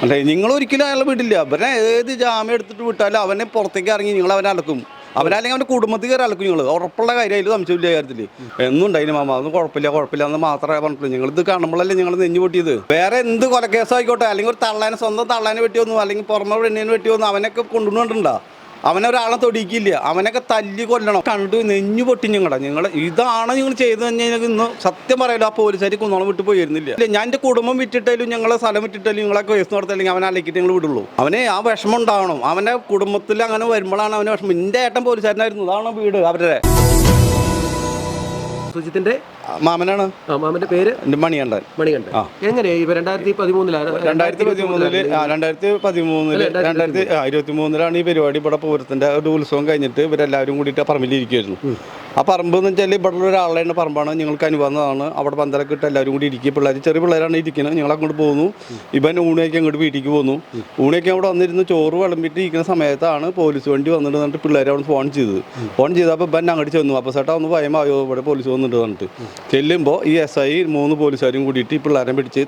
അല്ലേ? നിങ്ങൾ ഒരിക്കലും അയാളെ വിടില്ല. അവനെ ഏത് ജാമ്യം എടുത്തിട്ട് വിട്ടാലും അവനെ പുറത്തേക്ക് ഇറങ്ങി നിങ്ങൾ അവനെ അടക്കും. അവനല്ലെങ്കിൽ അവൻ്റെ കുടുംബത്തിൽ കയറി അലക്കും. നിങ്ങൾ ഉറപ്പുള്ള കാര്യം അതിൽ സംശയമില്ല കാര്യത്തിൽ. എന്നും ഉണ്ടായിരുന്നു മാമ, അതൊന്നും കുഴപ്പമില്ല എന്ന് മാത്രമേ പറഞ്ഞിട്ടുള്ളൂ. നിങ്ങൾ ഇത് കാണുമ്പോഴല്ലേ നിങ്ങൾ നെഞ്ഞു പൊട്ടിയത്. വേറെ എന്ത് കൊലക്കേസായിക്കോട്ടെ, അല്ലെങ്കിൽ ഒരു തള്ളാനെ സ്വന്തം തള്ളാനെ വെട്ടിയൊന്നും അല്ലെങ്കിൽ പുറമെ പെണ്ണിനെ വെട്ടിയൊന്നും അവനൊക്കെ കൊണ്ടുവന്നിട്ടുണ്ടോ? അവനൊരാളെ തൊടിക്കില്ല, അവനൊക്കെ തല്ലി കൊല്ലണം. കണ്ടു നെഞ്ഞു പൊട്ടി നിങ്ങൾ ഇതാണ് നിങ്ങൾ ചെയ്തു കഴിഞ്ഞാൽ ഇന്ന് സത്യം പറയല്ലോ ആ പോലീസുകാർ കുന്നോളം വിട്ട് പോയിരുന്നില്ല. ഞാൻ എൻ്റെ കുടുംബം വിറ്റിട്ടാലും ഞങ്ങളെ സ്ഥലം വിറ്റിട്ടാലും നിങ്ങളെ കേസ് നടത്തില്ലെങ്കിൽ അവനെ അലക്കിയിട്ട് നിങ്ങൾ വിടുള്ളൂ. അവനെ ആ വിഷമം ഉണ്ടാവണം. അവൻ്റെ കുടുംബത്തിൽ അങ്ങനെ വരുമ്പോഴാണ് അവന് വിഷമം. എൻ്റെ ഏട്ടൻ പോലീസുകാരനായിരുന്നു, അതാണ് വീട് അവരുടെ. സുജിത്തിന്റെ മാമനാണ്. മാമന്റെ പേര് മണികണ്ഠൻ. എങ്ങനെ 2023 ഈ പരിപാടി ഇവിടെ പൂരത്തിന്റെ ഒരു ഉത്സവം കഴിഞ്ഞിട്ട് ഇവരെല്ലാവരും കൂടിയിട്ട് പറമ്പിലിരിക്കുമായിരുന്നു. ആ പറമ്പ് എന്ന് വെച്ചാൽ ഇവിടെ ഒരാളുടെ പറമ്പാണ്, ഞങ്ങൾക്ക് അനുഭവമാണ്. അവിടെ പന്തലൊക്കെ ഇട്ട് എല്ലാവരും കൂടി ഇരിക്കുക. പിള്ളേർ ചെറിയ പിള്ളേരാണ് ഇരിക്കുന്നത്. ഞങ്ങൾ അങ്ങോട്ട് പോകുന്നു. ഇവൻ ഊണയ്ക്ക് അങ്ങോട്ട് വീട്ടിലേക്ക് പോകുന്നു. ഊണയ്ക്ക് അവിടെ വന്നിരുന്ന് ചോറ് വിളമ്പിട്ട് ഇരിക്കുന്ന സമയത്താണ് പോലീസ് വണ്ടി വന്നിട്ട് പിള്ളേരെ അവിടെ ഫോൺ ചെയ്തപ്പോൾ ഇവൻ അങ്ങോട്ട് ചെന്നു. അപ്പോൾ ചേട്ടാ ഒന്ന് ഭയമായോ ഇവിടെ പോലീസ് വന്നിട്ട് പറഞ്ഞിട്ട് ചെല്ലുമ്പോൾ ഈ SI 3 പോലീസുകാരും കൂടിയിട്ട് ഈ പിള്ളേരെ പിടിച്ച്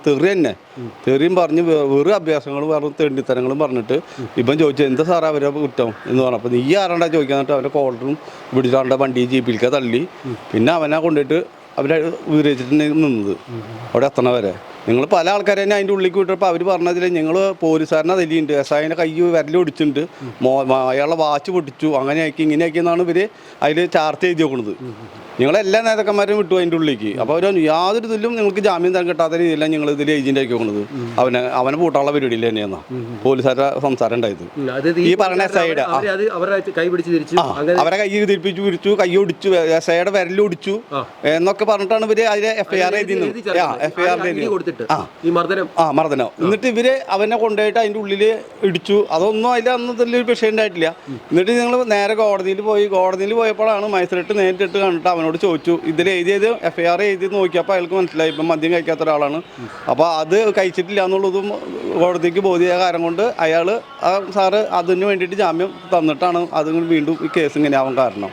തെറിയും പറഞ്ഞ് വെറും അഭ്യാസങ്ങളും പറഞ്ഞു, തെണ്ടിത്തരങ്ങളും പറഞ്ഞിട്ട് ഇവൻ ചോദിച്ചു എന്താ സാറേ അവരെ കുറ്റം എന്ന് പറഞ്ഞു. അപ്പോൾ നീ ആരാണ്ടാ ചോദിക്കാന്നിട്ട് അവൻ്റെ കോളറും പിടിച്ചാണ്ട വണ്ടി ജീപ്പിലേക്ക് തള്ളി. പിന്നെ അവനെ കൊണ്ടിട്ട് അവരെ വീരച്ചിട്ട് നിന്നത് അവിടെ എത്തണ വരെ. നിങ്ങൾ പല ആൾക്കാരെ തന്നെ അതിൻ്റെ ഉള്ളിലേക്ക് വിട്ടപ്പോൾ അവർ പറഞ്ഞതിൽ ഞങ്ങൾ പോലീസുകാരനെ തല്ലിയുണ്ട്, SIനെ കൈ വിരലൊടിച്ചിട്ടുണ്ട്, അയാളെ വാച്ച് പൊട്ടിച്ചു, അങ്ങനെയാക്കി ഇങ്ങനെയാക്കി എന്നാണ് ഇവർ അതിൽ ചാർട്ട് എഴുതി നോക്കുന്നത്. നിങ്ങളെല്ലാ നേതാക്കന്മാരും വിട്ടു അതിൻ്റെ ഉള്ളിലേക്ക്. അപ്പോൾ അവർ യാതൊരു ഇതിലും നിങ്ങൾക്ക് ജാമ്യം തരാൻ കിട്ടാത്ത രീതിയിലാണ് ഞങ്ങൾ ഇതിൽ ഏജൻ്റ് ആക്കി നോക്കുന്നത്. അവനെ പൂട്ടാനുള്ള പരിപാടിയിൽ തന്നെയാണ് പോലീസുകാരുടെ സംസാരം ഉണ്ടായത്. ഈ പറഞ്ഞ SIയുടെ അവരെ കൈ തിരിപ്പിച്ചു പിടിച്ചു, കൈ ഒടിച്ചു, SIയുടെ വിരലൊടിച്ചു എന്നൊക്കെ പറഞ്ഞിട്ടാണ് ഇവര് അതിലെ FIR മർദ്ദനം. എന്നിട്ട് ഇവര് അവനെ കൊണ്ടുപോയിട്ട് അതിൻ്റെ ഉള്ളിൽ ഇടിച്ചു. അതൊന്നും അതിൽ അന്നത്തെ വിഷയം ഉണ്ടായിട്ടില്ല. എന്നിട്ട് ഞങ്ങൾ നേരെ കോടതിയിൽ പോയപ്പോഴാണ് മജിസ്ട്രേറ്റ് നേരിട്ട് കണ്ടിട്ട് അവനോട് ചോദിച്ചു ഇതിൽ എഴുതിയത് FIR എഴുതി നോക്കിയപ്പോൾ അയാൾക്ക് മനസ്സിലായി ഇപ്പം മദ്യം കഴിക്കാത്ത ഒരാളാണ്. അപ്പോൾ അത് കഴിച്ചിട്ടില്ല എന്നുള്ളതും കോടതിക്ക് ബോധ്യമായ കാരണം കൊണ്ട് അയാൾ സാറ് അതിന് വേണ്ടിയിട്ട് ജാമ്യം തന്നിട്ടാണ് അത് വീണ്ടും ഈ കേസ് ഇങ്ങനെ ആവാൻ കാരണം.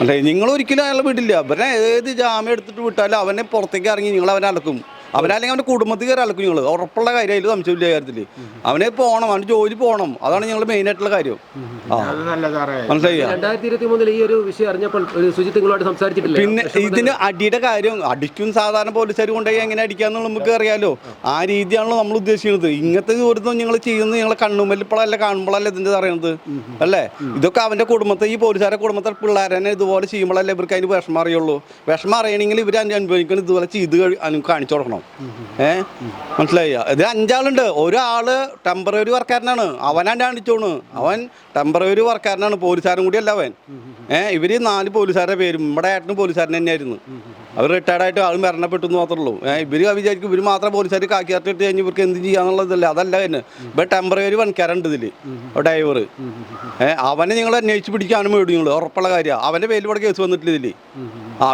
അല്ലേ? നിങ്ങൾ ഒരിക്കലും അയാളെ വിടില്ല. അവനെ ഏത് ജാമ്യം എടുത്തിട്ട് വിട്ടാലും അവനെ പുറത്തേക്ക് ഇറങ്ങി നിങ്ങൾ അവനെ അലക്കും. അവനല്ലെങ്കിൽ അവൻ്റെ കുടുംബത്തിൽ കയറി അലക്കും. നിങ്ങൾ ഉറപ്പുള്ള കാര്യം അതിൽ സംശയമില്ല കാര്യത്തിൽ. അവനെ പോകണം, അവന് ജോലി പോകണം. അതാണ് ഞങ്ങൾ മെയിനായിട്ടുള്ള കാര്യം. പിന്നെ ഇതിന് അടിയുടെ കാര്യം അടിക്കും. സാധാരണ പോലീസുകാർ കൊണ്ടുപോയി എങ്ങനെ അടിക്കാന്നുള്ള നമുക്ക് അറിയാലോ. ആ രീതിയാണല്ലോ നമ്മൾ ഉദ്ദേശിക്കുന്നത്. ഇങ്ങനത്തെ ദൂരത്തും ഞങ്ങൾ ചെയ്യുന്നത് ഞങ്ങൾ കണ്ണുമ്പലിപ്പോഴല്ല കാണുമ്പോഴല്ലേ ഇതിൻ്റെ അറിയുന്നത് അല്ലേ? ഇതൊക്കെ അവൻ്റെ കുടുംബത്തെ ഈ പോലീസുകാരുടെ കുടുംബത്തെ പിള്ളേരെ ഇതുപോലെ ചെയ്യുമ്പോഴല്ലേ ഇവർക്ക് അതിന് വിഷമം അറിയുള്ളൂ. വിഷമം അറിയണമെങ്കിൽ ഇവർ അനുഭവിക്കണം ഇതുപോലെ ചെയ്ത് കാണിച്ചു കൊടുക്കണം. മനസ്സിലായി? ഇത് 5 ആളുണ്ട്. ഒരാള് ടെമ്പററി വർക്കാരനാണ്, അവനാണ്ട് കാണിച്ചോണ്. അവൻ ടെമ്പററി വർക്കാരനാണ്, പോലീസുകാരൻ കൂടിയല്ല അവൻ. ഇവര് 4 പോലീസുകാരുടെ പേരും നമ്മുടെ ഏട്ടനും പോലീസുകാരൻ തന്നെയായിരുന്നു. അവർ റിട്ടയർഡായിട്ട് ആൾ മരണപ്പെട്ടു എന്ന് മാത്രമേ ഉള്ളൂ. ഇവർ വിചാരിക്കും ഇവർ മാത്രം പോലീസുകാർ കാക്കിയാർട്ട് ഇട്ട് കഴിഞ്ഞ് ഇവർക്ക് എന്ത് ചെയ്യാന്നുള്ളതല്ല. അതല്ല തന്നെ. ഇപ്പം ടെമ്പററി വൻകാരുണ്ട് ഇതിൽ ഡ്രൈവർ. അവനെ നിങ്ങൾ അന്വേഷിച്ച് പിടിക്കാനും വേണ്ടി നിങ്ങൾ ഉറപ്പുള്ള കാര്യമാണ്. അവൻ്റെ പേരിൽ ഇവിടെ കേസ് വന്നിട്ടില്ല ഇതിൽ.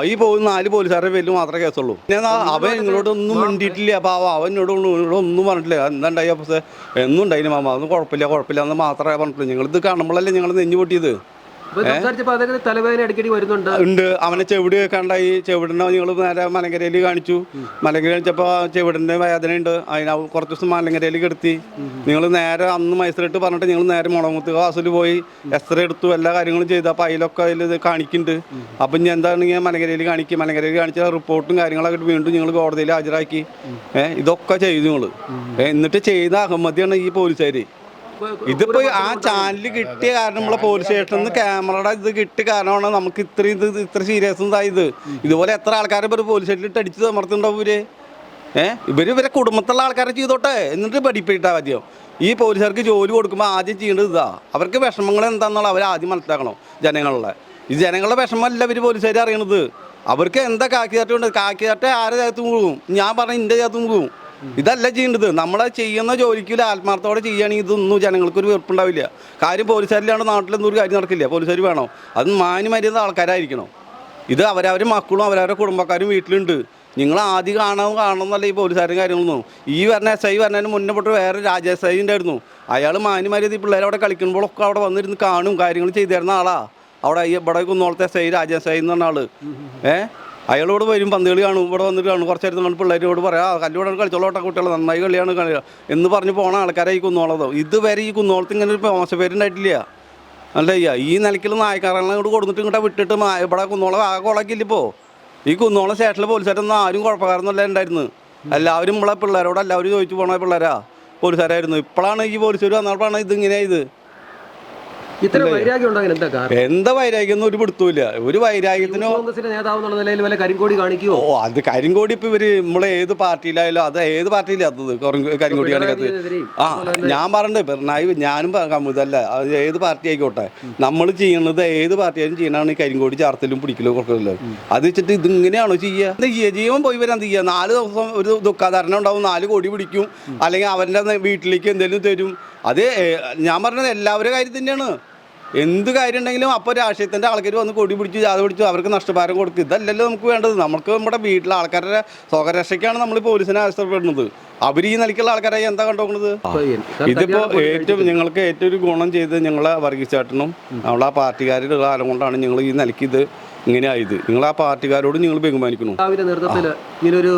ഈ പോകുന്ന 4 പോലീസുകാരുടെ പേരിൽ മാത്രമേ കേസുള്ളൂ. പിന്നെ അവൻ നിങ്ങളോടൊന്നും മിണ്ടിയിട്ടില്ല. അപ്പോൾ അവനോട് ഒന്നും പറഞ്ഞിട്ടില്ല. എന്താ ഉണ്ടായി അപ്പോൾ എന്നും ഉണ്ടായിരുന്നു മാമ, അതൊന്നും കുഴപ്പമില്ല എന്ന് മാത്രമേ പറഞ്ഞിട്ടുള്ളൂ. നിങ്ങളിത് കാണുമ്പോഴല്ലേ ഞങ്ങൾ നെഞ്ഞു പൊട്ടിയത്. ഉണ്ട്. അവനെ ചെവിട് കേൾക്കാണ്ടായി. ചെവിടിനെ നിങ്ങൾ നേരെ മലങ്കരയിൽ കാണിച്ചു. മലങ്കര കാണിച്ചപ്പോൾ ചെവിടിൻ്റെ വേദന ഉണ്ട്. അതിന് കുറച്ച് ദിവസം മലങ്കരയിൽ കിടത്തി. നിങ്ങൾ നേരെ അന്ന് മജിസ്ട്രേറ്റ് പറഞ്ഞിട്ട് നിങ്ങൾ നേരെ മുളകുത്ത് ക്ലാസ്സിൽ പോയി എക്സ്റേ എടുത്തു, എല്ലാ കാര്യങ്ങളും ചെയ്തു. അപ്പോൾ അതിലൊക്കെ അതിൽ ഇത് കാണിക്കുന്നുണ്ട്. അപ്പം ഇനി എന്താണെങ്കിൽ മലങ്കരയിൽ കാണിക്കും. മലങ്കരയിൽ കാണിച്ച റിപ്പോർട്ടും കാര്യങ്ങളൊക്കെ വീണ്ടും നിങ്ങൾ കോടതിയിൽ ഹാജരാക്കി. ഇതൊക്കെ ചെയ്തു നിങ്ങൾ. എന്നിട്ട് ചെയ്ത അഹമ്മദിയാണ് ഈ പോലീസുകാർ. ഇതിപ്പോ ആ ചാനൽ കിട്ടിയ കാരണം നമ്മളെ പോലീസ് സ്റ്റേഷനിൽ നിന്ന് ക്യാമറയുടെ ഇത് കിട്ടിയ കാരണമാണ് നമുക്ക് ഇത്ര സീരിയസ് ഇതായത്. ഇതുപോലെ എത്ര ആൾക്കാരെ ഇവർ പോലീസ് സ്റ്റേഷനിലിട്ട് അടിച്ച് അമർത്തുണ്ടാവും ഇവര്. ഇവരെ കുടുംബത്തുള്ള ആൾക്കാരെ ചെയ്തോട്ടെ, എന്നിട്ട് പഠിപ്പിട്ടാ മതിയോ. ഈ പോലീസുകാർക്ക് ജോലി കൊടുക്കുമ്പോൾ ആദ്യം ചെയ്യേണ്ടത് ഇതാ. അവർക്ക് വിഷമങ്ങൾ എന്താണെന്നുള്ള അവർ ആദ്യം മനസ്സിലാക്കണം. ജനങ്ങളുടെ ജനങ്ങളുടെ വിഷമമല്ല ഇവർ പോലീസുകാർ അറിയണത്. അവർക്ക് എന്താ കാക്കിയാട്ടുണ്ട്. കാക്കിയാട്ടെ ആരെ ദേഹത്തും പോകും. ഞാൻ പറഞ്ഞ ഇൻ്റെ ദേഹത്തും പോകും. ഇതല്ല ചെയ്യേണ്ടത്. നമ്മളെ ചെയ്യുന്ന ജോലിക്ക് ആത്മാർത്ഥത്തോടെ ചെയ്യുകയാണെങ്കിൽ ഇതൊന്നും ജനങ്ങൾക്കൊരു വെറുപ്പുണ്ടാവില്ല. കാര്യം പോലീസുകാരിലാണ് നാട്ടിലൊന്നും ഒരു കാര്യം നടക്കില്ല. പോലീസുകാർ വേണം, അത് മാന്യമര്യാദ ആൾക്കാരായിരിക്കണം. ഇത് അവരവരുടെ മക്കളും അവരവരുടെ കുടുംബക്കാരും വീട്ടിലുണ്ട്. നിങ്ങൾ ആദ്യം കാണണമെന്നല്ല ഈ പോലീസുകാരും കാര്യങ്ങളൊന്നും. ഈ പറഞ്ഞ SI പറഞ്ഞതിന് മുന്നേ പെട്ട് വേറെ SI ഉണ്ടായിരുന്നു. അയാൾ മാന്യമര്യാദ ഈ പിള്ളേർ അവിടെ കളിക്കുമ്പോഴൊക്കെ അവിടെ വന്നിരുന്ന് കാണും, കാര്യങ്ങൾ ചെയ്തു തരുന്ന ആളാ. അവിടെ ഇവിടെ കുന്നോളത്തെ SI SI എന്ന് പറഞ്ഞ ആള്. അയാളോട് വരും പന്തുകളി കാണും, ഇവിടെ വന്നിട്ട് കാണും, കുറച്ച് നേരത്തെ കണ്ട് പിള്ളേരോട് പറയാം കല്ലോടെ കളിച്ചോളോട്ടെ കുട്ടികൾ നന്നായി കളിയാണ് കളി എന്ന് പറഞ്ഞ് പോണ ആൾക്കാരെ ഈ കുന്നോളതോ. ഇതുവരെ ഈ കുന്നോളത്ത് ഇങ്ങനെ ഒരു മോശപ്പേരുണ്ടായിട്ടില്ല. അല്ല ഈ നിലയ്ക്കുള്ള നായക്കാരെല്ലാം ഇങ്ങോട്ട് കൊടുത്തിട്ട് ഇങ്ങോട്ട് വിട്ടിട്ട് ഇവിടെ കുന്നോളം ആകെ കുളക്കില്ല. ഇപ്പോൾ ഈ കുന്നോളം സ്റ്റേഷനിൽ പോലീസുകാരൊന്നും ആരും കുഴപ്പക്കാരൊന്നുമല്ല ഉണ്ടായിരുന്നു. എല്ലാവരും നമ്മളെ പിള്ളേരോട് എല്ലാവരും ചോദിച്ചു പോണ പിള്ളേരാ പോലീസുകാരായിരുന്നു. ഇപ്പോഴാണ് ഈ പോലീസുകാർ വന്നപ്പോഴാണ് ഇതിങ്ങനെ ഇത്. ഇത്ര വൈരാഗ്യം ഉണ്ടാകാൻ എന്താ കാരണം? എന്താ വൈരാഗ്യം ഒരു പിടുത്തൂല്ല. ഒരു വൈരാഗ്യത്തിനോ നേതാവ് എന്നുള്ള നിലയിൽ വല്ല കരിങ്കോടി കാണിക്കുമോ? ഓ അത് കരിങ്കോടി ഇപ്പൊ ഇവര് നമ്മളെ ഏത് പാർട്ടിയിലായാലും അത് ഏത് പാർട്ടിയിലാത്തത് കരിങ്കോടി കാണിക്കാത്തത്. ആ ഞാൻ പറഞ്ഞിട്ട് പിണറായി ഞാനും കമ്മിതല്ല, അത് ഏത് പാർട്ടി ആയിക്കോട്ടെ, നമ്മൾ ചെയ്യുന്നത് ഏത് പാർട്ടിയായാലും ചെയ്യണതാണ് ഈ കരിങ്കോടി ചാർത്തലും പിടിക്കലോ കൊടുക്കലോ. അത് വെച്ചിട്ട് ഇതിങ്ങനെയാണോ ചെയ്യുക? എന്താ ചെയ്യുക? ജീവൻ പോയി വരാൻ ചെയ്യുക. 4 ദിവസം ഒരു ദുഃഖാധാരണം ഉണ്ടാവും, 4 കോടി പിടിക്കും, അല്ലെങ്കിൽ അവരുടെ വീട്ടിലേക്ക് എന്തെങ്കിലും തരും. അത് ഞാൻ പറഞ്ഞത് എല്ലാവരുടെ കാര്യം തന്നെയാണ്. എന്ത് കാര്യം ഉണ്ടെങ്കിലും അപ്പോൾ രാഷ്ട്രീയത്തിൻ്റെ ആൾക്കാർ വന്ന് കൊടി പിടിച്ചു ജാഥ പിടിച്ചു അവർക്ക് നഷ്ടഭാരം കൊടുക്കും. ഇതല്ലല്ലോ നമുക്ക് വേണ്ടത്. നമുക്ക് നമ്മുടെ വീട്ടിലെ ആൾക്കാരുടെ സ്വകരക്ഷയ്ക്കാണ് നമ്മൾ പോലീസിനെ ആവശ്യപ്പെടുന്നത്. അവർ ഈ നിലയ്ക്കുള്ള ആൾക്കാരായി എന്താ കണ്ടുപോകുന്നത്? ഇതിപ്പോൾ ഞങ്ങൾക്ക് ഏറ്റവും ഒരു ഗുണം ചെയ്ത് ഞങ്ങളെ വർഗീസ് ചേട്ടനും നമ്മളെ ആ പാർട്ടിക്കാരുടെ കാലം കൊണ്ടാണ് ഞങ്ങൾ ഈ നിലയ്ക്ക് ഇത് ഇങ്ങനെ ആയത്. നിങ്ങൾ ആ പാർട്ടിക്കാരോട് നിങ്ങൾ ബഹുമാനിക്കണം. നേതൃത്വത്തിൽ ഇങ്ങനൊരു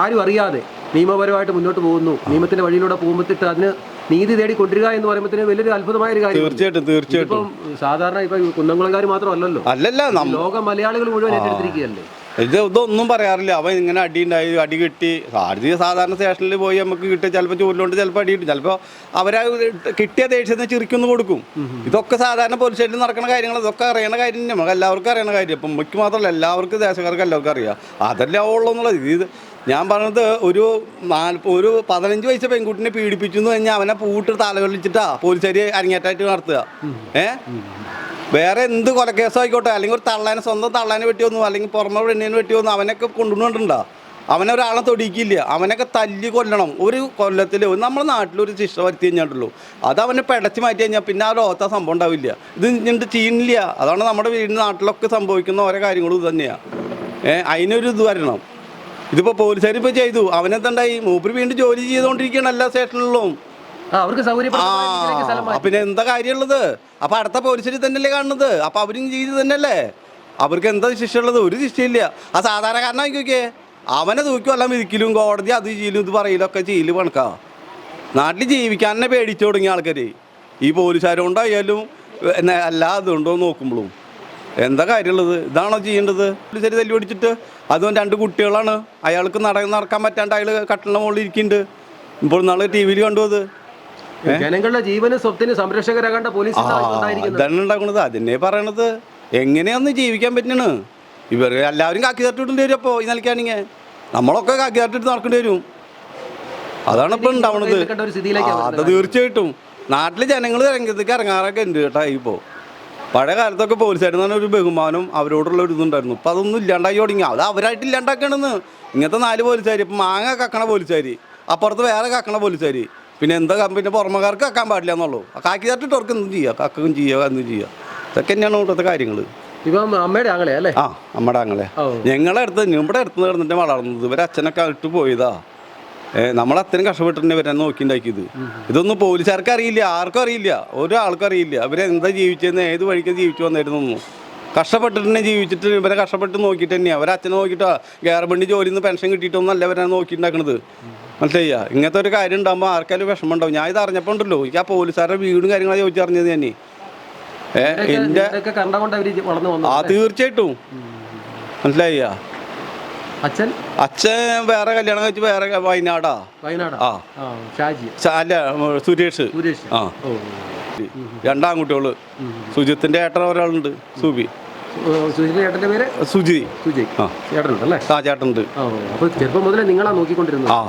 ആരും അറിയാതെ നിയമപരമായിട്ട് മുന്നോട്ട് പോകുന്നു, നിയമത്തിന്റെ വഴിയിലൂടെ പോകുമ്പോഴത്തിട്ട് അതിന് നീതി തേടി കൊണ്ടുവരിക എന്ന് പറയുമ്പോൾ വലിയൊരു അത്ഭുതമായ ഒരു കാര്യം. തീർച്ചയായിട്ടും സാധാരണ ഇപ്പൊ കുന്നംകുളംകാർ മാത്രമല്ലല്ലോ, അല്ലല്ല ലോക മലയാളികൾ മുഴുവൻ ഏറ്റെടുത്തിരിക്കുകയല്ലേ. ഇതൊന്നും പറയാറില്ല. അവൻ ഇങ്ങനെ അടി ഉണ്ടായി, അടി കിട്ടി. സാധാരണ സ്റ്റേഷനിൽ പോയി നമുക്ക് കിട്ടിയ ചിലപ്പോൾ ചൂരിലോണ്ട് ചിലപ്പോൾ അടി കിട്ടും, ചിലപ്പോൾ അവരെ കിട്ടിയ ദേഷ്യത്തിന് ചിരിക്കൊന്ന് കൊടുക്കും. ഇതൊക്കെ സാധാരണ പോലീസ് സ്റ്റേഷനിൽ നടക്കുന്ന കാര്യങ്ങൾ, ഇതൊക്കെ അറിയണ കാര്യം നമുക്ക് എല്ലാവർക്കും അറിയണ കാര്യം. ഇപ്പം നമുക്ക് മാത്രമല്ല എല്ലാവർക്കും ദേശക്കാർക്ക് എല്ലാവർക്കും അറിയാം. അതല്ല ഉള്ളൂ എന്നുള്ളത്. ഇത് ഞാൻ പറഞ്ഞത് ഒരു 15 വയസ്സ് പെൺകുട്ടിനെ പീഡിപ്പിച്ചു എന്ന് കഴിഞ്ഞാൽ അവനെ പൂട്ട് തലകൊള്ളിച്ചിട്ടാ പോലീസുകാർ അരങ്ങേറ്റായിട്ട് നടത്തുക. വേറെ എന്ത് കൊലക്കേസായിക്കോട്ടെ, അല്ലെങ്കിൽ ഒരു തള്ളാനെ സ്വന്തം തള്ളാനെ വെട്ടിയൊന്നും അല്ലെങ്കിൽ പുറമെ പെണ്ണിനെ വെട്ടിയൊന്നും അവനൊക്കെ കൊണ്ടുവന്നിട്ടുണ്ടോ? അവനെ ഒരാളെ തൊടിക്കില്ല, അവനൊക്കെ തല്ലി കൊല്ലണം. ഒരു കൊല്ലത്തിൽ നമ്മുടെ നാട്ടിലൊരു ശിക്ഷ വരുത്തി കഴിഞ്ഞിട്ടുള്ളൂ. അത് അവനെ പെടച്ച് മാറ്റി കഴിഞ്ഞാൽ പിന്നെ ആ ലോകത്ത സംഭവം ഉണ്ടാവില്ല. ഇത് ഇങ്ങോട്ട് ചെയ്യുന്നില്ല. അതാണ് നമ്മുടെ വീടിൻ്റെ നാട്ടിലൊക്കെ സംഭവിക്കുന്ന ഓരോ കാര്യങ്ങളും ഇത് തന്നെയാണ്. അതിനൊരു ഇത് വരണം. ഇതിപ്പോൾ പോലീസുകാർ ഇപ്പോൾ ചെയ്തു, അവനെന്തുണ്ടായി? മൂപ്പര് വീണ്ടും ജോലി ചെയ്തുകൊണ്ടിരിക്കുകയാണ് എല്ലാ സ്റ്റേഷനിലും. പിന്നെ എന്താ കാര്യമുള്ളത്? അപ്പൊ അടുത്ത പോലീസിൽ തന്നെയല്ലേ കാണുന്നത്. അപ്പൊ അവരും ചെയ്ത് തന്നെയല്ലേ. അവർക്ക് എന്താ ശിക്ഷ ഉള്ളത്? ഒരു ശിക്ഷയില്ല. ആ സാധാരണക്കാരനായി നോക്കിയേ, അവനെ തൂക്കി വല്ലതും വിധിക്കലും കോടതി അത് ചെയ്യലും ഇത് പറയലൊക്കെ ചെയ്യല് കണക്കാ. നാട്ടിൽ ജീവിക്കാൻ തന്നെ പേടിച്ചു തുടങ്ങിയ ആൾക്കാർ ഈ പോലീസുകാരുകൊണ്ടായാലും എല്ലാ ഇതുണ്ടോ നോക്കുമ്പോഴും എന്താ കാര്യമുള്ളത്? ഇതാണോ ചെയ്യേണ്ടത്? പോലീസുകാർ തല്ലി പിടിച്ചിട്ട് അതും 2 കുട്ടികളാണ്. അയാൾക്ക് നടക്കാൻ പറ്റാണ്ട് അയാൾ കട്ടിലിൻ്റെ മുകളിൽ ഇരിക്കുന്നുണ്ട്. ഇപ്പോൾ നാളെ ടി വിയിൽ കണ്ടു. അത് ജനങ്ങളുടെ ജീവനും സ്വത്തിന് സംരക്ഷകരാകേണ്ട പോലീസ് ഇതാണ് ഉണ്ടാക്കുന്നത്. അതിനെ പറയണത് എങ്ങനെയൊന്ന് ജീവിക്കാൻ പറ്റണ. ഇവർ എല്ലാവരും കാക്കി തട്ടിട്ട് വരും. അപ്പോൾ ഈ നിലയ്ക്കാണെങ്കിൽ നമ്മളൊക്കെ കാക്കി തട്ടിട്ട് നടക്കേണ്ടി വരും. അതാണ് ഇപ്പോൾ ഉണ്ടാവണത്. അത് തീർച്ചയായിട്ടും നാട്ടിൽ ജനങ്ങൾ രംഗത്തേക്ക് ഇറങ്ങാറൊക്കെ ഉണ്ട് കേട്ടോ. ഇപ്പോൾ പഴയ കാലത്തൊക്കെ പോലീസുകാരെന്ന് പറഞ്ഞ ഒരു ബഹുമാനം അവരോടുള്ള ഒരു ഇതുണ്ടായിരുന്നു. ഇപ്പം അതൊന്നും ഇല്ലാണ്ടാക്കി തുടങ്ങി. അത് അവരായിട്ട് ഇല്ലാണ്ടാക്കണമെന്ന്. ഇങ്ങനത്തെ 4 പോലീസുകാർ, ഇപ്പം മാങ്ങ കക്കണ പോലീസുകാർ, അപ്പുറത്ത് വേറെ കക്കണ പോലീസുകാർ, പിന്നെ എന്താ പിന്നെ പുറമക്കാർക്ക് കക്കാൻ പാടില്ല എന്നുള്ളൂ. കാക്കി തട്ടിട്ട് അവർക്ക് എന്തും ചെയ്യുക, കക്കും ചെയ്യുക, എന്തും ചെയ്യുക. ഇതൊക്കെ തന്നെയാണ് ഇവിടുത്തെ കാര്യങ്ങൾ. ഇപ്പം അമ്മയുടെ ആങ്ങളെ അല്ലേ? ആ അമ്മയുടെ ആങ്ങളെ. ഞങ്ങളുടെ അടുത്ത് നമ്മുടെ അടുത്ത് കിടന്നിട്ട് വളർന്നത്. ഇവരെ അച്ഛനൊക്കെ ഇട്ട് പോയതാ. നമ്മളത്രയും കഷ്ടപ്പെട്ടിട്ട് ഇവരെ നോക്കിണ്ടാക്കിയത്. ഇതൊന്നും പോലീസുകാർക്ക് അറിയില്ല, ആർക്കും അറിയില്ല, ഒരാൾക്കും അറിയില്ല. ഇവരെന്താ ജീവിച്ചതെന്ന്, ഏത് വഴിക്ക് ജീവിച്ചു വന്നിരുന്നു. കഷ്ടപ്പെട്ടിട്ട് തന്നെ ജീവിച്ചിട്ട് ഇവരെ കഷ്ടപ്പെട്ട് നോക്കിയിട്ട് തന്നെയാണ്. അവരെ അച്ഛനെ നോക്കിയിട്ടോ ഗവൺമെൻറ് ജോലിയിൽ നിന്ന് പെൻഷൻ കിട്ടിയിട്ടൊന്നും അല്ല ഇവരെ നോക്കിയിട്ടുണ്ടാക്കണത്. മനസ്സിലാ? ഇങ്ങനത്തെ ഒരു കാര്യം ഉണ്ടാകുമ്പോൾ ആർക്കാലും വിഷമം ഉണ്ടാവും. ഞാൻ ഇത് അറിഞ്ഞപ്പോൾ ഉണ്ടല്ലോ, എനിക്ക് ആ പോലീസുകാരുടെ വീടും കാര്യങ്ങളാണ് ചോദിച്ചറിഞ്ഞത് ഞാൻ. തീർച്ചയായിട്ടും മനസ്സിലായ. അച്ഛൻ വേറെ കല്യാണം കഴിച്ച് വേറെ വയനാടാ. അല്ല സുരേഷ്. ആ 2 ആൺകുട്ടികള്. സുജിത്തിന്റെ ഏട്ടൻ ഒരാളുണ്ട്, സുബി. സുജി. ആ ചേട്ടനുണ്ട്. ചെറുപ്പം മുതലേ നിങ്ങളാ നോക്കിക്കൊണ്ടിരുന്നത്. ആ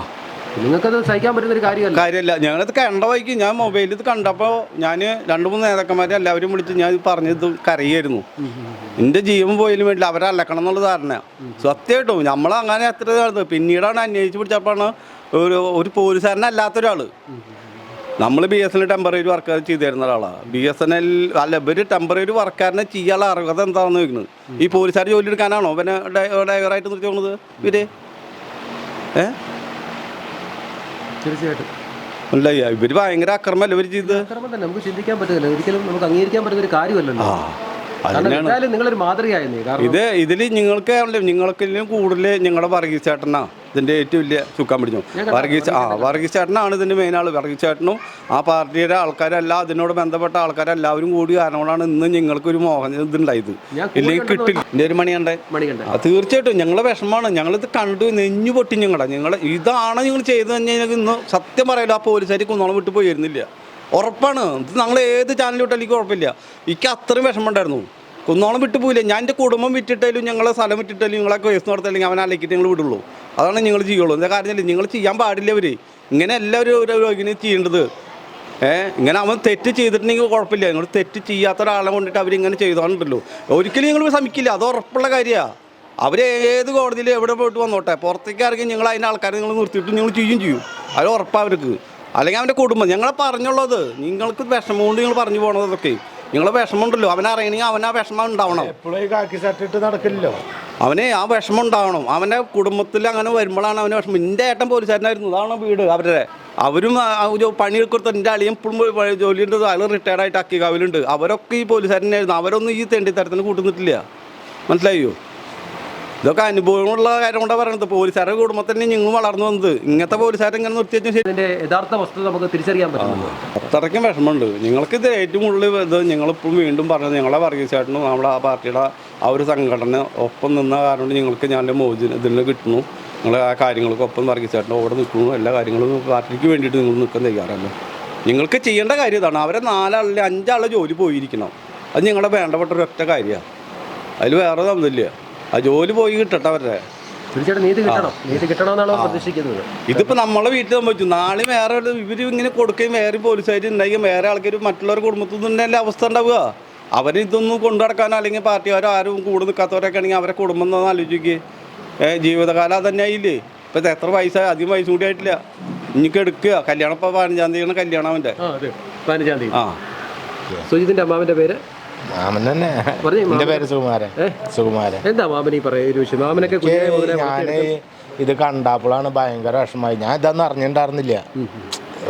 നിങ്ങൾക്കത് സഹിക്കാൻ പറ്റുന്ന ഒരു കാര്യമല്ല. ഞങ്ങളത് കണ്ട വഴിക്ക് ഞാൻ മൊബൈലിൽ ഇത് കണ്ടപ്പോൾ ഞാൻ 2-3 നേതാക്കന്മാരെ എല്ലാവരും വിളിച്ച് ഞാൻ പറഞ്ഞത് കരയായിരുന്നു. എൻ്റെ ജീവൻ പോയാലും വേണ്ടില്ല, അവരെ അലക്കണം എന്നുള്ള ധാരണ. സത്യമായിട്ടും നമ്മളങ്ങനെ എത്ര പിന്നീടാണ് അന്വേഷിച്ച് പിടിച്ചപ്പോഴാണ് ഒരു പോലീസുകാരനല്ലാത്തൊരാൾ. നമ്മൾ BSNL ടെമ്പററി വർക്കാർ ചെയ്തു തരുന്ന ഒരാളാണ്. BSNL അല്ല, ഇവർ ടെമ്പററി വർക്കാരനെ ചെയ്യാനുള്ള അർഹത എന്താണെന്ന് ചോദിക്കുന്നത്. ഈ പോലീസുകാർ ജോലി എടുക്കാനാണോ പിന്നെ ഡ്രൈവറായിട്ട് നിർത്തി പോകുന്നത് ഇവര്? തീർച്ചയായിട്ടും അല്ല, ഇവർ ഭയങ്കര അക്രമമല്ല ഇവർ ചെയ്ത്. നമുക്ക് ചിന്തിക്കാൻ പറ്റില്ല, ഒരിക്കലും നമുക്ക് അംഗീകരിക്കാൻ പറ്റുന്ന ഒരു കാര്യമല്ലല്ലോ. എന്തായാലും നിങ്ങളൊരു മാതൃകയായിരുന്നു. കാരണം ഇതിൽ നിങ്ങൾക്കെല്ലാം കൂടുതൽ ഞങ്ങളുടെ വർഗീസ് ചേട്ടനാ ഇതിൻ്റെ ഏറ്റവും വലിയ ചുക്കാൻ പിടിച്ചു. വർഗീസ് ചേട്ടനാണ് ഇതിൻ്റെ മെയിൻ ആൾ. വർഗീസ് ചേട്ടനും ആ പാർട്ടിയുടെ ആൾക്കാരെല്ലാം അതിനോട് ബന്ധപ്പെട്ട ആൾക്കാരെല്ലാവരും കൂടി കാരണമാണ് ഇന്ന് ഞങ്ങൾക്കൊരു മോഹൻ ഇതുണ്ടായത്. ഇല്ലെങ്കിൽ കിട്ടില്ല. എൻ്റെ ഒരു മണിയുണ്ട്. തീർച്ചയായിട്ടും ഞങ്ങളെ വിഷമമാണ്. ഞങ്ങളിത് കണ്ടു നെഞ്ഞു പൊട്ടി. ഇതാണ് നിങ്ങൾ ചെയ്തു കഴിഞ്ഞാൽ ഇന്ന് സത്യം പറയല്ലോ ആ പോലീസുകാർ കുന്നോളം വിട്ട് പോയിരുന്നില്ല. ഉറപ്പാണ്. ഇത് ഞങ്ങൾ ഏത് ചാനൽ വിട്ടാലും എനിക്ക് കുഴപ്പമില്ല. എനിക്ക് അത്രയും വിഷമമുണ്ടായിരുന്നു. കുന്നോളം വിട്ടു പോയില്ല. ഞാൻ എൻ്റെ കുടുംബം വിറ്റിട്ടാലും ഞങ്ങളെ സ്ഥലം വിറ്റിട്ടാലും നിങ്ങളെ കേസ് നടത്തില്ലെങ്കിൽ അവനെ അലക്കിയിട്ട് നിങ്ങൾ വിടുള്ളൂ. അതാണ് നിങ്ങൾ ചെയ്യുള്ളൂ. എന്താ കാര്യമില്ല, നിങ്ങൾ ചെയ്യാൻ പാടില്ല. ഇങ്ങനെ എല്ലാവരും ഇങ്ങനെ ചെയ്യേണ്ടത്. ഇങ്ങനെ അവൻ തെറ്റ് ചെയ്തിട്ടുണ്ടെങ്കിൽ കുഴപ്പമില്ല. നിങ്ങൾ തെറ്റ് ചെയ്യാത്ത ഒരാളെ കൊണ്ടിട്ട് അവരിങ്ങനെ ചെയ്തോണ്ടല്ലോ. ഒരിക്കലും നിങ്ങൾ ശ്രമിക്കില്ല. അത് ഉറപ്പുള്ള കാര്യമാണ്. അവർ ഏത് കോടതിയിൽ എവിടെ പോയിട്ട് വന്നോട്ടെ, പുറത്തേക്ക് ഇറങ്ങി നിങ്ങൾ അതിൻ്റെ ആൾക്കാരെ നിങ്ങൾ നിർത്തിയിട്ട് നിങ്ങൾ ചെയ്യും. അത് ഉറപ്പാണ് അവർക്ക്. അല്ലെങ്കിൽ അവൻ്റെ കുടുംബം ഞങ്ങളെ പറഞ്ഞുള്ളത്. നിങ്ങൾക്ക് വിഷമം കൊണ്ട് നിങ്ങൾ പറഞ്ഞു പോകണത്. അതൊക്കെ നിങ്ങളെ വിഷമമുണ്ടല്ലോ. അവനറിയണമെങ്കിൽ അവൻ ആ വിഷമം ഉണ്ടാവണം. നടക്കില്ലല്ലോ. അവനെ ആ വിഷമം ഉണ്ടാവണം. അവൻ്റെ കുടുംബത്തിൽ അങ്ങനെ വരുമ്പോഴാണ് അവന് വിഷമം. എൻ്റെ ഏട്ടൻ പോലീസുകാരനായിരുന്നു. അതാണ് വീട് അവരുടെ. അവരും പണിയെടുത്ത് എൻ്റെ അളിയും ഇപ്പോഴും ജോലിയുണ്ട്. അയാൾ റിട്ടയർഡായിട്ട് അക്കികാവിലുണ്ട്. അവരൊക്കെ ഈ പോലീസുകാരനായിരുന്നു. അവരൊന്നും ഈ തെണ്ടിത്തരത്തിന് കൂട്ടുന്നിട്ടില്ല. മനസ്സിലായോ? ഇതൊക്കെ അനുഭവമുള്ള കാര്യം കൊണ്ടാണ് പറയുന്നത്. പോലീസുകാരുടെ കുടുംബത്തിൽ നിങ്ങൾ വളർന്നു വന്നത്. ഇങ്ങനത്തെ പോലീസുകാരെ ഇങ്ങനെ നിർത്തിവെച്ചാൽ ഇതിന്റെ യഥാർത്ഥ വസ്തുത നമുക്ക് തിരിച്ചറിയാൻ പറ്റും. അത്രയ്ക്കും വിഷമമുണ്ട്. ഞങ്ങൾക്കിത് ഏറ്റവും കൂടുതൽ ഇത് ഞങ്ങളിപ്പോഴും വീണ്ടും പറഞ്ഞത് ഞങ്ങളെ വർഗീസ് ചേട്ടനും നമ്മുടെ ആ പാർട്ടിയുടെ ആ ഒരു സംഘടന ഒപ്പം നിന്ന കാരണം ഞങ്ങൾക്ക് ഞാൻ മോചനം ഇതിന് കിട്ടുന്നു. നിങ്ങൾ ആ കാര്യങ്ങൾക്കൊപ്പം വർഗീസ് ചേട്ടൻ്റെ അവിടെ നിൽക്കുന്നു. എല്ലാ കാര്യങ്ങളും പാർട്ടിക്ക് വേണ്ടിയിട്ട് നിങ്ങൾ നിൽക്കാൻ തയ്യാറല്ലോ. നിങ്ങൾക്ക് ചെയ്യേണ്ട കാര്യം ഇതാണ്. അവരെ 4 ആളിൽ 5 ആളെ ജോലി പോയിരിക്കണം. അത് ഞങ്ങളുടെ വേണ്ടപ്പെട്ട ഒരൊറ്റ കാര്യമാണ്. അതിൽ വേറെ തന്നില്ല. ആ ജോലി പോയി കിട്ടട്ടെ അവരുടെ. തീർച്ചയായിട്ടും നീതി കിട്ടണം. നീതി കിട്ടണമെന്നാണ് പ്രതീക്ഷിക്കുന്നത്. ഇതിപ്പോൾ നമ്മളെ വീട്ടിൽ സംഭവിച്ചു. നാളെ വേറെ ഇവർ ഇങ്ങനെ കൊടുക്കുകയും വേറെ പോലീസുകാർ ഉണ്ടായിരിക്കും. വേറെ ആൾക്കാർ മറ്റുള്ളവരുടെ കുടുംബത്തിൽ നിന്ന് തന്നെ അവസ്ഥ ഉണ്ടാവുക. അവരിതൊന്നും കൊണ്ടു നടക്കാനോ അല്ലെങ്കിൽ പാർട്ടിക്കാരോ ആരും കൂടെ നിൽക്കാത്തവരൊക്കെ ആണെങ്കിൽ അവരെ കുടുംബം എന്ന് ആലോചിക്കുക. ജീവിതകാലം തന്നെ ആയില്ലേ. ഇപ്പം എത്ര വയസ്സ്, അധികം വയസ്സ് കൂടി ആയിട്ടില്ല. ഇനിക്ക് എടുക്കുക. കല്യാണം ഇപ്പോൾ 15-ാം തീയതിയാണ് കല്യാണം അവൻ്റെ. 15-ാം തീയതി. സുജിത്തിൻ്റെ അമ്മാവൻ്റെ പേര്? മാമൻ തന്നെ. എൻ്റെ പേര് സുകുമാരൻ. എന്താ മാമൻ ഈ പറയുക? മാമനൊക്കെ ഞാൻ ഇത് കണ്ടപ്പോഴാണ് ഭയങ്കര വിഷമമായി. ഞാൻ ഇതൊന്നും അറിഞ്ഞിട്ടുണ്ടായിരുന്നില്ല.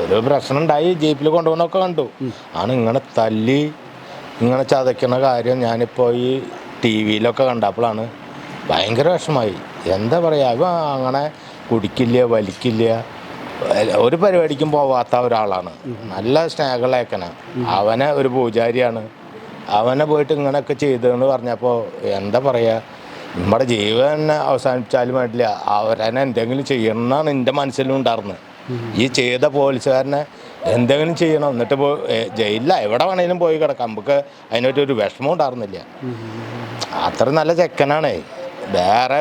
ഒരു പ്രശ്നം ഉണ്ടായി. ജീപ്പിൽ കൊണ്ടുപോകുന്നൊക്കെ കണ്ടു. ആണ് ഇങ്ങനെ തല്ലി ഇങ്ങനെ ചതയ്ക്കുന്ന കാര്യം ഞാനിപ്പോൾ ഈ ടി വിയിലൊക്കെ കണ്ടപ്പോഴാണ് ഭയങ്കര വിഷമമായി. എന്താ പറയുക, അവ അങ്ങനെ കുടിക്കില്ല, വലിക്കില്ല, ഒരു പരിപാടിക്കും പോവാത്ത ഒരാളാണ്. നല്ല സ്നേഹലേഖന. അവനെ ഒരു പൂജാരിയാണ്. അവനെ പോയിട്ട് ഇങ്ങനെയൊക്കെ ചെയ്തതെന്ന് പറഞ്ഞപ്പോൾ എന്താ പറയുക, നമ്മുടെ ജീവൻ അവസാനിച്ചാലും വേണ്ടില്ല, അവരെന്നെ എന്തെങ്കിലും ചെയ്യണം എന്നാണ് എൻ്റെ മനസ്സിലും ഉണ്ടായിരുന്നത്. ഈ ചെയ്ത പോലീസുകാരനെ എന്തെങ്കിലും ചെയ്യണം. എന്നിട്ട് ജയിലില്ല എവിടെ വേണേലും പോയി കിടക്കാം. നമുക്ക് അതിനൊരു വിഷമം ഉണ്ടായിരുന്നില്ല. അത്ര നല്ല ചെക്കനാണേ. വേറെ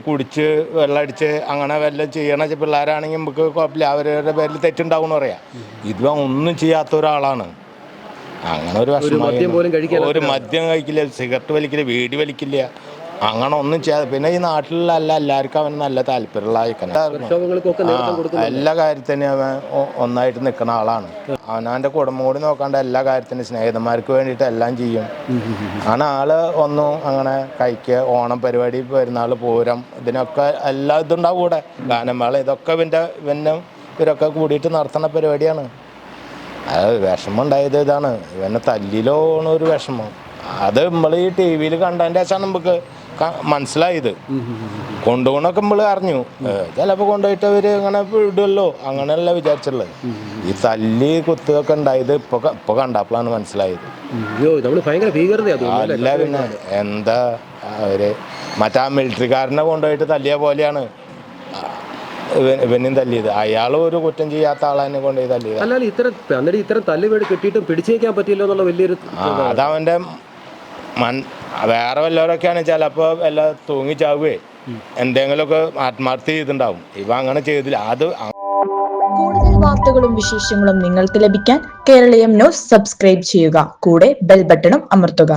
കുടിച്ച് വെള്ളമടിച്ച് അങ്ങനെ വല്ലതും ചെയ്യണ പിള്ളേരാണെങ്കിൽ നമുക്ക് കുഴപ്പമില്ല, അവരുടെ പേരിൽ തെറ്റുണ്ടാവുമെന്ന് പറയാം. ഇത് ഒന്നും ചെയ്യാത്ത ഒരാളാണ്. അങ്ങനെ ഒരു വിഷമം. ഒരു മദ്യം കഴിക്കില്ല, സിഗരറ്റ് വലിക്കില്ല, വീടി വലിക്കില്ല, അങ്ങനെ ഒന്നും ചെയ്യാതെ. പിന്നെ ഈ നാട്ടിലുള്ള എല്ലാവർക്കും അവന് നല്ല താല്പര്യമുള്ള എല്ലാ കാര്യത്തിനും അവൻ ഒന്നായിട്ട് നിൽക്കുന്ന ആളാണ്. അവനവൻ്റെ കുടുംബം കൂടി നോക്കാണ്ട് എല്ലാ കാര്യത്തിനും സ്നേഹിതന്മാർക്ക് വേണ്ടിയിട്ട് എല്ലാം ചെയ്യും. അങ്ങനെ ആള് ഒന്നും അങ്ങനെ കഴിക്കുക, ഓണം പരിപാടി, പെരുന്നാൾ, പൂരം, ഇതിനൊക്കെ എല്ലാ ഇതുണ്ടാവും കൂടെ. ഗാനമേള, ഇതൊക്കെ ഇവരൊക്കെ കൂടിയിട്ട് നടത്തുന്ന പരിപാടിയാണ്. അത് വിഷമം ഉണ്ടായത് ഇതാണ്. ഇവനെ തല്ലിലോണ ഒരു വിഷമം. അത് നമ്മൾ ഈ ടി വിയിൽ കണ്ടതിൻ്റെ ശേഷമാണ് നമുക്ക് മനസ്സിലായത്. കൊണ്ടുപോകണമൊക്കെ നമ്മൾ അറിഞ്ഞു. ചിലപ്പോൾ കൊണ്ടുപോയിട്ട് അവർ ഇങ്ങനെ ഇടുമല്ലോ, അങ്ങനെയല്ല വിചാരിച്ചുള്ളത്. ഈ തല്ലി കുത്തുകയൊക്കെ ഉണ്ടായത് ഇപ്പൊ കണ്ടപ്പോഴാണ് മനസ്സിലായത്. അല്ല പിന്നെ എന്താ അവര് മറ്റാ മിലിറ്ററിക്കാരനെ കൊണ്ടുപോയിട്ട് തല്ലിയ പോലെയാണ് ഇവനും തല്ലിയത്. അയാൾ ഒരു കുറ്റം ചെയ്യാത്ത ആളെ കൊണ്ടുപോയി തല്ലിയത്. ഇത്തരം തല്ലുവേട് കിട്ടിയിട്ടും പിടിച്ചു നിൽക്കാൻ പറ്റില്ല എന്നുള്ള വലിയൊരു അതവൻ്റെ വേറെ വല്ലവരൊക്കെയാണ് ചിലപ്പോൾ എല്ലാം തൂങ്ങിച്ചാവുകയെ എന്തെങ്കിലുമൊക്കെ ആത്മാർത്ഥ ചെയ്തിട്ടുണ്ടാവും. ഇവ അങ്ങനെ ചെയ്തില്ല. അത് കൂടുതൽ വാർത്തകളും വിശേഷങ്ങളും നിങ്ങൾക്ക് ലഭിക്കാൻ കേരളീയം ന്യൂസ് സബ്സ്ക്രൈബ് ചെയ്യുക. കൂടെ ബെൽ ബട്ടണും അമർത്തുക.